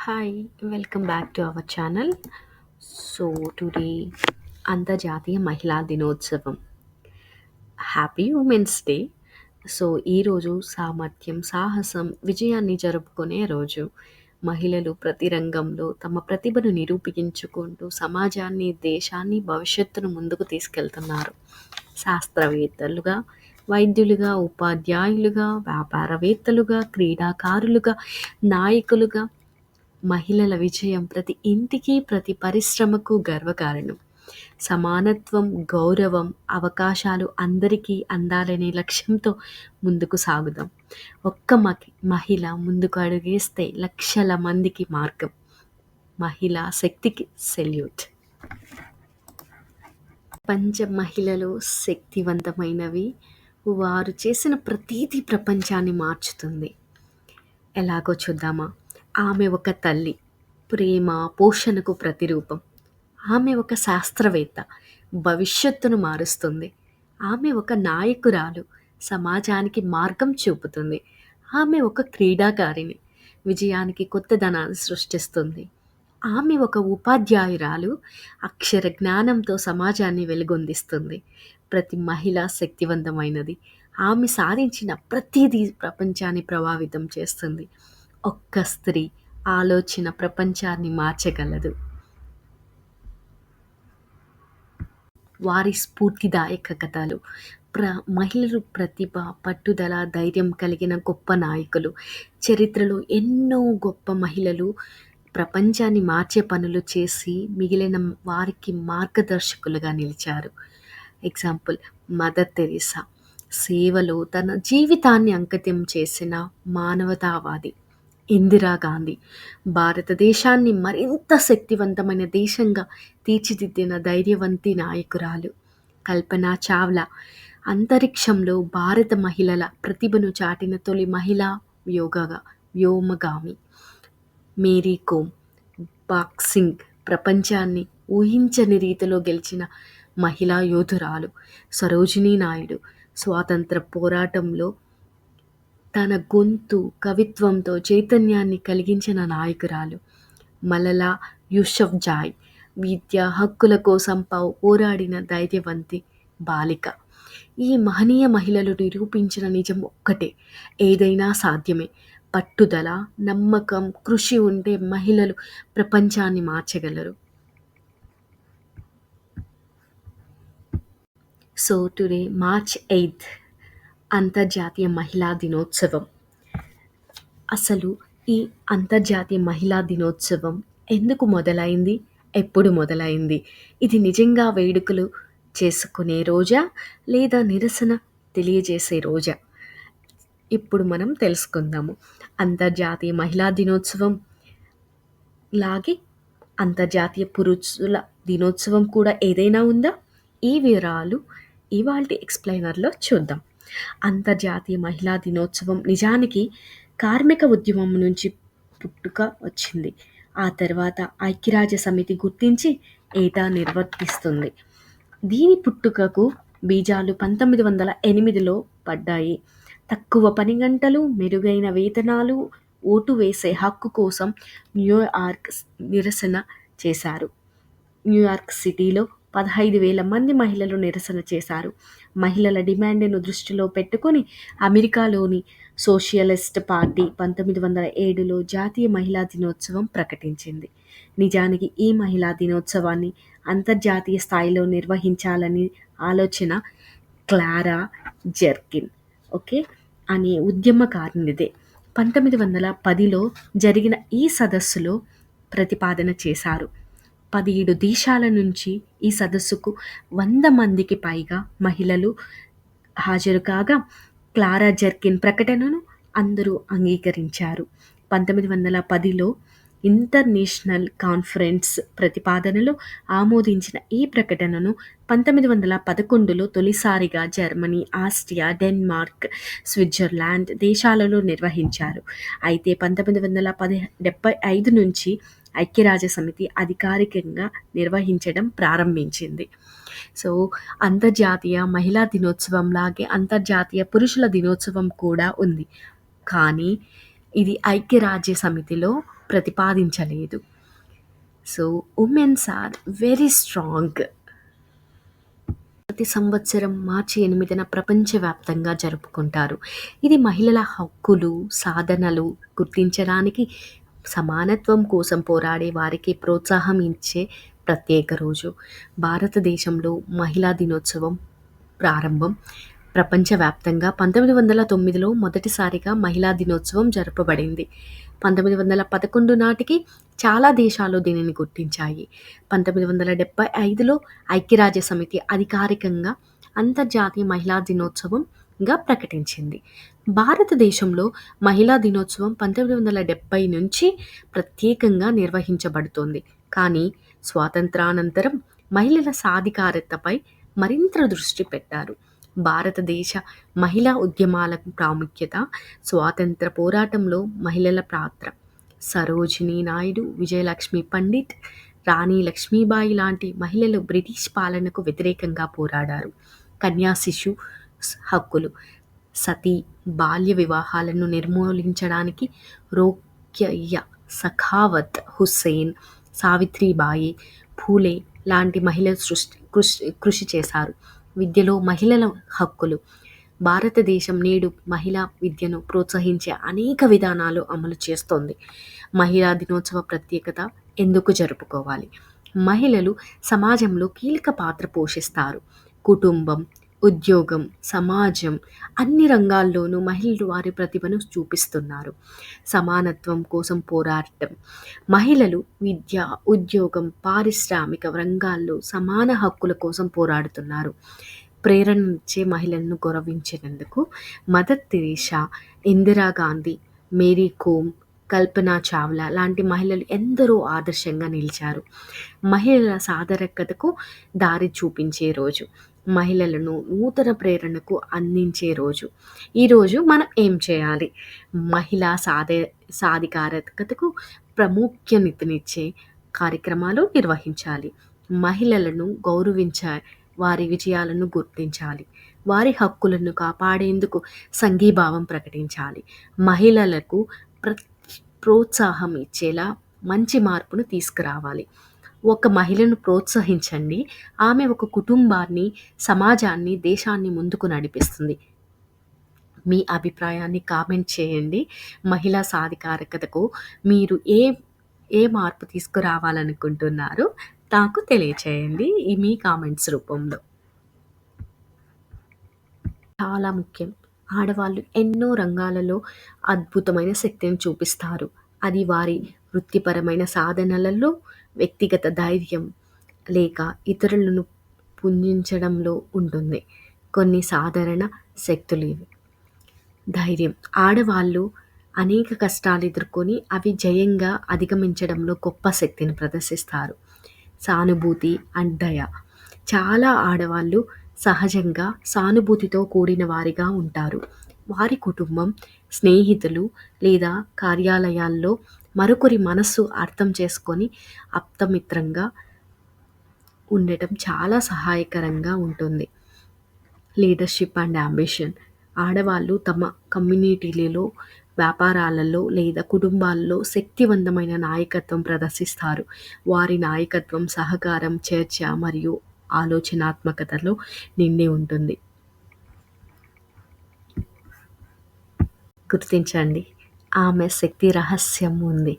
Hi, welcome back to our channel. So, today అంతర్జాతీయ మహిళా దినోత్సవం. Happy women's day. సో, ఈరోజు సామర్థ్యం, సాహసం, విజయాన్ని జరుపుకునే రోజు. మహిళలు ప్రతి రంగంలో తమ ప్రతిభను నిరూపించుకుంటూ సమాజాన్ని, దేశాన్ని, భవిష్యత్తును ముందుకు తీసుకెళ్తున్నారు. శాస్త్రవేత్తలుగా, వైద్యులుగా, ఉపాధ్యాయులుగా, వ్యాపారవేత్తలుగా, క్రీడాకారులుగా, నాయకులుగా మహిళల విజయం ప్రతి ఇంటికి, ప్రతి పరిశ్రమకు గర్వకారణం. సమానత్వం, గౌరవం, అవకాశాలు అందరికీ అందాలనే లక్ష్యంతో ముందుకు సాగుదాం. ఒక్క మహిళ ముందుకు అడుగేస్తే లక్షల మందికి మార్గం. మహిళా శక్తికి సెల్యూట్. ప్రపంచ మహిళలు శక్తివంతమైనవి. వారు చేసిన ప్రతీది ప్రపంచాన్ని మార్చుతుంది. ఎలాగో చూద్దామా? ఆమె ఒక తల్లి, ప్రేమ, పోషణకు ప్రతిరూపం. ఆమె ఒక శాస్త్రవేత్త, భవిష్యత్తును మారుస్తుంది. ఆమె ఒక నాయకురాలు, సమాజానికి మార్గం చూపుతుంది. ఆమె ఒక క్రీడాకారిణి, విజయానికి కొత్తదనాన్ని సృష్టిస్తుంది. ఆమె ఒక ఉపాధ్యాయురాలు, అక్షర జ్ఞానంతో సమాజాన్ని వెలుగొందిస్తుంది. ప్రతి మహిళ శక్తివంతమైనది. ఆమె సాధించిన ప్రతిదీ ప్రపంచాన్ని ప్రభావితం చేస్తుంది. ఒక్క స్త్రీ ఆలోచన ప్రపంచాన్ని మార్చగలదు. వారి స్ఫూర్తిదాయక కథలు. మహిళలు ప్రతిభ, పట్టుదల, ధైర్యం కలిగిన గొప్ప నాయకులు. చరిత్రలో ఎన్నో గొప్ప మహిళలు ప్రపంచాన్ని మార్చే పనులు చేసి మిగిలిన వారికి మార్గదర్శకులుగా నిలిచారు. ఎగ్జాంపుల్, మదర్ తెరీసా సేవలో తన జీవితాన్ని అంకితం చేసిన మానవతావాది. ఇందిరాగాంధీ భారతదేశాన్ని మరింత శక్తివంతమైన దేశంగా తీర్చిదిద్దిన ధైర్యవంతి నాయకురాలు. కల్పనా చావ్లా అంతరిక్షంలో భారత మహిళల ప్రతిభను చాటిన తొలి మహిళా వ్యోమగామి. మేరీ కోమ్ బాక్సింగ్ ప్రపంచాన్ని ఊహించని రీతిలో గెలిచిన మహిళా యోధురాలు. సరోజినీ నాయుడు స్వాతంత్ర పోరాటంలో తన గొంతు, కవిత్వంతో చైతన్యాన్ని కలిగించిన నాయకురాలు. మలాలా యూసఫ్జాయ్ విద్య హక్కుల కోసం పోరాడిన ధైర్యవంతి బాలిక. ఈ మహనీయ మహిళలు నిరూపించిన నిజం ఒక్కటే: ఏదైనా సాధ్యమే. పట్టుదల, నమ్మకం, కృషి ఉంటే మహిళలు ప్రపంచాన్ని మార్చగలరు. సో టుడే మార్చ్ 8th అంతర్జాతీయ మహిళా దినోత్సవం. అసలు ఈ అంతర్జాతీయ మహిళా దినోత్సవం ఎందుకు మొదలైంది? ఎప్పుడు మొదలైంది? ఇది నిజంగా వేడుకలు చేసుకునే రోజా, లేదా నిరసన తెలియజేసే రోజా? ఇప్పుడు మనం తెలుసుకుందాము. అంతర్జాతీయ మహిళా దినోత్సవం లాగే అంతర్జాతీయ పురుషుల దినోత్సవం కూడా ఏదైనా ఉందా? ఈ వివరాలు ఇవాల్టి ఎక్స్ప్లెయినర్లో చూద్దాం. అంతర్జాతీయ మహిళా దినోత్సవం నిజానికి కార్మిక ఉద్యమం నుంచి పుట్టుక వచ్చింది. ఆ తర్వాత ఐక్యరాజ్య సమితి గుర్తించి ఏటా నిర్వర్తిస్తుంది. దీని పుట్టుకకు బీజాలు 1908లో పడ్డాయి. తక్కువ పని గంటలు, మెరుగైన వేతనాలు, ఓటు వేసే హక్కు కోసం న్యూయార్క్ నిరసన చేశారు. న్యూయార్క్ సిటీలో 15,000 మంది మహిళలు నిరసన చేశారు. మహిళల డిమాండ్ను దృష్టిలో పెట్టుకొని అమెరికాలోని సోషలిస్ట్ పార్టీ 1907లో జాతీయ మహిళా దినోత్సవం ప్రకటించింది. నిజానికి ఈ మహిళా దినోత్సవాన్ని అంతర్జాతీయ స్థాయిలో నిర్వహించాలని ఆలోచన క్లారా జెర్కిన్ అనే ఉద్యమకారునిదే. 1910లో జరిగిన ఈ సదస్సులో ప్రతిపాదన చేశారు. 17 దేశాల నుంచి ఈ సదస్సుకు 100 మందికి పైగా మహిళలు హాజరు కాగా, క్లారా జెర్కిన్ ప్రకటనను అందరూ అంగీకరించారు. 1910లో ఇంటర్నేషనల్ కాన్ఫరెన్స్ ప్రతిపాదనలో ఆమోదించిన ఈ ప్రకటనను 1911లో తొలిసారిగా జర్మనీ, ఆస్ట్రియా, డెన్మార్క్, స్విట్జర్లాండ్ దేశాలలో నిర్వహించారు. అయితే 1975 నుంచి ఐక్యరాజ్య సమితి అధికారికంగా నిర్వహించడం ప్రారంభించింది. సో అంతర్జాతీయ మహిళా దినోత్సవం లాగే అంతర్జాతీయ పురుషుల దినోత్సవం కూడా ఉంది. కానీ ఇది ఐక్యరాజ్య సమితిలో ప్రతిపాదించలేదు. So womens are very strong. ప్రతి సంవత్సరం మార్చి 8న ప్రపంచవ్యాప్తంగా జరుపుకుంటారు. ఇది మహిళల హక్కులు, సాధనలు గుర్తించడానికి, సమానత్వం కోసం పోరాడే వారికి ప్రోత్సాహం ఇచ్చే ప్రత్యేక రోజు. భారతదేశంలో మహిళా దినోత్సవం ప్రారంభం. ప్రపంచవ్యాప్తంగా 1909లో మొదటిసారిగా మహిళా దినోత్సవం జరపబడింది. 1911 నాటికి చాలా దేశాలు దీనిని గుర్తించాయి. 1975లో ఐక్యరాజ్య సమితి అధికారికంగా అంతర్జాతీయ మహిళా దినోత్సవంగా ప్రకటించింది. భారతదేశంలో మహిళా దినోత్సవం 1970 నుంచి ప్రత్యేకంగా నిర్వహించబడుతోంది. కానీ స్వాతంత్రానంతరం మహిళల సాధికారతపై మరింత దృష్టి పెట్టారు. భారతదేశ మహిళా ఉద్యమాల ప్రాముఖ్యత, స్వాతంత్ర పోరాటంలో మహిళల పాత్ర. సరోజినీ నాయుడు, విజయలక్ష్మి పండిట్, రాణి లక్ష్మీబాయి లాంటి మహిళలు బ్రిటిష్ పాలనకు వ్యతిరేకంగా పోరాడారు. కన్యాశిశు హక్కులు, సతీ, బాల్య వివాహాలను నిర్మూలించడానికి రోక్యయ్య, సఖావత్ హుస్సేన్, సావిత్రిబాయి ఫూలే లాంటి మహిళలు కృషి చేశారు. విద్యలో మహిళల హక్కులు. భారతదేశం నేడు మహిళా విద్యను ప్రోత్సహించే అనేక విధానాలు అమలు చేస్తోంది. మహిళా దినోత్సవ ప్రత్యేకత ఎందుకు జరుపుకోవాలి? మహిళలు సమాజంలో కీలక పాత్ర పోషిస్తారు. కుటుంబం, ఉద్యోగం, సమాజం అన్ని రంగాల్లోనూ మహిళలు వారి ప్రతిభను చూపిస్తున్నారు. సమానత్వం కోసం పోరాటం. మహిళలు విద్య, ఉద్యోగం, పారిశ్రామిక రంగాల్లో సమాన హక్కుల కోసం పోరాడుతున్నారు. ప్రేరణనిచ్చే మహిళలను గౌరవించినందుకు mother Teresa, Indira Gandhi, Mary come, Kalpana Chawla లాంటి మహిళలు ఎందరో ఆదర్శంగా నిలిచారు. మహిళల సాధరకతకు దారి చూపించే రోజు, మహిళలను నూతన ప్రేరణకు అందించే రోజు. ఈరోజు మనం ఏం చేయాలి? మహిళా సాధికారతకు ప్రాముఖ్యతనిచ్చే కార్యక్రమాలు నిర్వహించాలి. మహిళలను గౌరవించే వారి విజయాలను గుర్తించాలి. వారి హక్కులను కాపాడేందుకు సంఘీభావం ప్రకటించాలి. మహిళలకు ప్రోత్సాహం ఇచ్చేలా మంచి మార్పును తీసుకురావాలి. ఒక మహిళను ప్రోత్సహించండి, ఆమె ఒక కుటుంబాన్ని, సమాజాన్ని, దేశాన్ని ముందుకు నడిపిస్తుంది. మీ అభిప్రాయాన్ని కామెంట్ చేయండి. మహిళా సాధికారకతకు మీరు ఏ మార్పు తీసుకురావాలనుకుంటున్నారో నాకు తెలియచేయండి మీ కామెంట్స్ రూపంలో. చాలా ముఖ్యం. ఆడవాళ్ళు ఎన్నో రంగాలలో అద్భుతమైన శక్తిని చూపిస్తారు. అది వారి వృత్తిపరమైన సాధనలలో, వ్యక్తిగత ధైర్యం లేక ఇతరులను పుంజించడంలో ఉంటుంది. కొన్ని సాధారణ శక్తులు ఇవి. ధైర్యం. ఆడవాళ్ళు అనేక కష్టాలు ఎదుర్కొని అవి జయంగా అధిగమించడంలో గొప్ప శక్తిని ప్రదర్శిస్తారు. సానుభూతి అండ్ దయ. చాలా ఆడవాళ్ళు సహజంగా సానుభూతితో కూడిన వారిగా ఉంటారు. వారి కుటుంబం, స్నేహితులు లేదా కార్యాలయాల్లో మరొకరి మనస్సు అర్థం చేసుకొని ఆప్తమిత్రంగా ఉండటం చాలా సహాయకరంగా ఉంటుంది. Leadership and ambition. ఆడవాళ్ళు తమ కమ్యూనిటీలలో, వ్యాపారాలలో లేదా కుటుంబాల్లో శక్తివంతమైన నాయకత్వం ప్రదర్శిస్తారు. వారి నాయకత్వం సహకారం, చర్చ మరియు ఆలోచనాత్మకతలో నిండి ఉంటుంది. గుర్తించండి, ఆమె శక్తి రహస్యం ఉంది.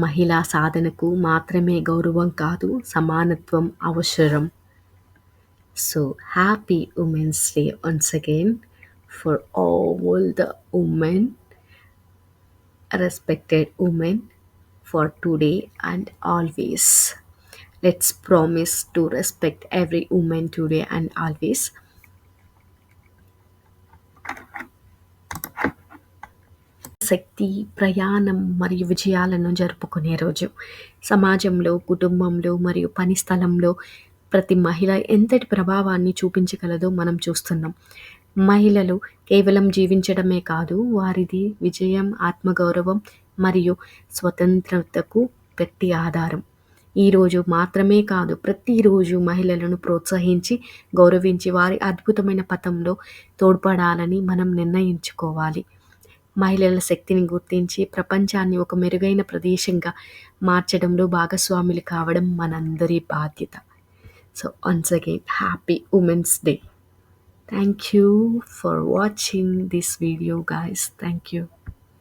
మహిళా సాధనకు మాత్రమే గౌరవం కాదు, సమానత్వం అవసరం. So happy Women's Day once again for all the women, respected women, for today and always. Let's promise to respect every woman today and always. శక్తి, ప్రయాణం మరియు విజయాలను జరుపుకునే రోజు. సమాజంలో, కుటుంబంలో మరియు పని స్థలంలో ప్రతి మహిళ ఎంతటి ప్రభావాన్ని చూపించగలదో మనం చూస్తున్నాం. మహిళలు కేవలం జీవించడమే కాదు, వారిది విజయం, ఆత్మగౌరవం మరియు స్వతంత్రతకు గట్టి ఆధారం. ఈరోజు మాత్రమే కాదు, ప్రతిరోజు మహిళలను ప్రోత్సహించి, గౌరవించి వారి అద్భుతమైన పథంలో తోడ్పడాలని మనం నిర్ణయించుకోవాలి. మహిళల శక్తిని గుర్తించి ప్రపంచాన్ని ఒక మెరుగైన ప్రదేశంగా మార్చడంలో భాగస్వాములు కావడం మనందరి బాధ్యత. So once again happy women's day. Thank you for watching this video, guys. Thank you.